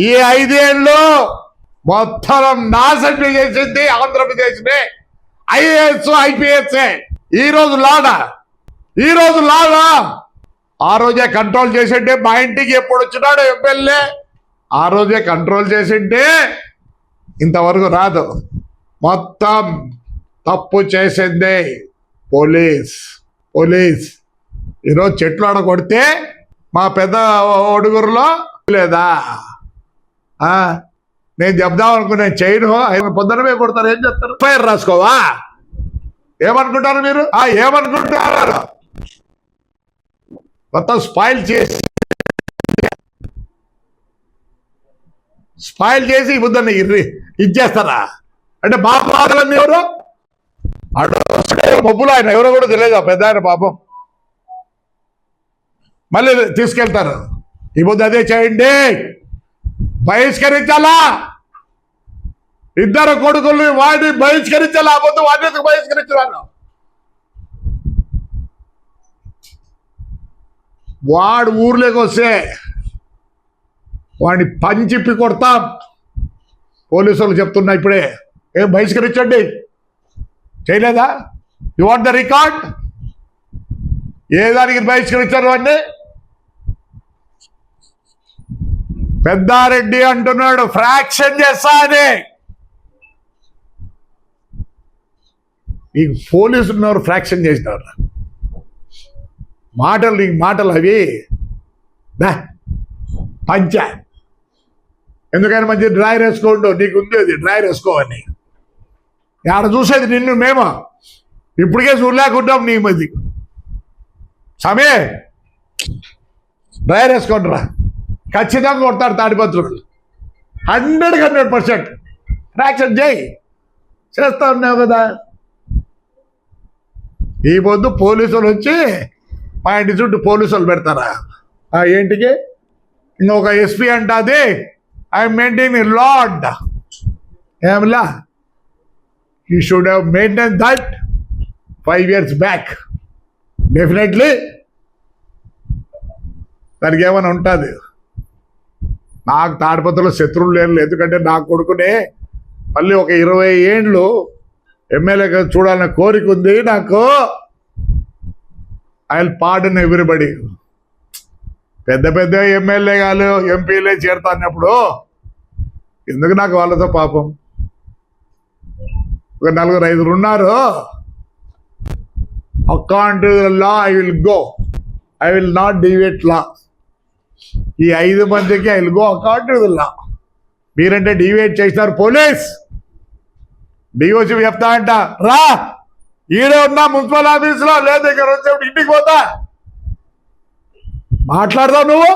ఈ 5 ఏళ్ళు మొత్తం నాశనం చేసింది ఆంధ్రప్రదేశ్ ని ఐఏఎస్ ఐపీఎస్. ఈ రోజు లాగా ఆ రోజే కంట్రోల్ చేసింటే మా ఇంటికి ఎప్పుడు వచ్చినాడు ఎమ్మెల్యే ఆ రోజే కంట్రోల్ చేసింటే ఇంతవరకు రాదు. మొత్తం తప్పు చేసింది పోలీస్. ఈరోజు చెట్లు ఆడ కొడితే మా పెద్ద ఒడుగురులో లేదా నేను చెప్దాం అనుకున్నాను చేయను. ఆయన పొద్దునమే కొడతారు, ఏం చెప్తారు? ఫైర్ రాసుకోవా? ఏమనుకుంటారు మీరు? ఏమనుకుంటారు? మొత్తం స్పాయిల్ చేసి ఈ బుద్ధని ఇచ్చేస్తారా? అంటే మా బాధలన్నీ ఎవరు మబ్బులు ఆయన ఎవరో కూడా తెలియదు. ఆ పెద్ద ఆయన పాపం మళ్ళీ తీసుకెళ్తారు. ఈ బుద్ధ అదే చేయండి, బహిష్కరించాలా? 2 కొడుకుల్ని వాడిని బహిష్కరించాలా? పొద్దు వాడిని ఎందుకు బహిష్కరించాను? వాడు ఊర్లోకి వస్తే వాడిని పంచిప్పి కొడతాం. పోలీసులు చెప్తున్నా ఇప్పుడే, ఏం బహిష్కరించండి. చేయలేదా? You want the record? ఏ దానికి బహిష్కరించారు వాడిని? పెద్దారెడ్డి అంటున్నాడు ఫ్రాక్షన్ చేస్తా అని. నీకు పోలీసులు ఉన్నారు, ఫ్రాక్షన్ చేసినారు. మాటలు అవి పంచ. ఎందుకని మంచి డ్రైర్ వేసుకోండు, నీకు ఉంది అది డ్రైర్ వేసుకోవని. ఆడ చూసేది నిన్ను మేము ఇప్పటికే చూడలేకుంటాం. నీ మధ్య సమే డ్రైర్ వేసుకోండిరా, ఖచ్చితంగా కొడతాడు తాడిపత్రులు. 100% ఫ్రాక్షన్ చేస్తా ఉన్నావు కదా. ఈ పొద్దు పోలీసులు వచ్చి మా ఇంటి చుట్టూ పోలీసులు పెడతారా? ఏంటికి? ఇంకొక ఎస్పీ అంటది ఐ మెయింటైన్ లాడ్. ఏమిలా? You should have maintain that 5 years back. Definitely దానికి ఏమైనా ఉంటుంది. నాకు తాడిపత్రులు శత్రువులు లేరు. ఎందుకంటే నా కొడుకునే మళ్ళీ ఒక 20 ఏండ్లు ఎమ్మెల్యేగా చూడాలన్న కోరిక ఉంది నాకు. I will pardon everybody. పెద్ద ఎమ్మెల్యేగాలు ఎంపీలే చేరుతా అన్నప్పుడు ఎందుకు నాకు వాళ్ళతో పాపం? ఒక 4-5 ఉన్నారు. According to the law I will go, I will not deviate law. ఈ 5 మందికి I will go according to the law. మీరంటే డివేట్ చేసినారు. పోలీస్ డిఓసి చెప్తా అంట, రా ఈడే ఉన్నా మున్సిపల్ ఆఫీసులో, లేదా దగ్గర వచ్చే ఇంటికి పోతా మాట్లాడదావు నువ్వు.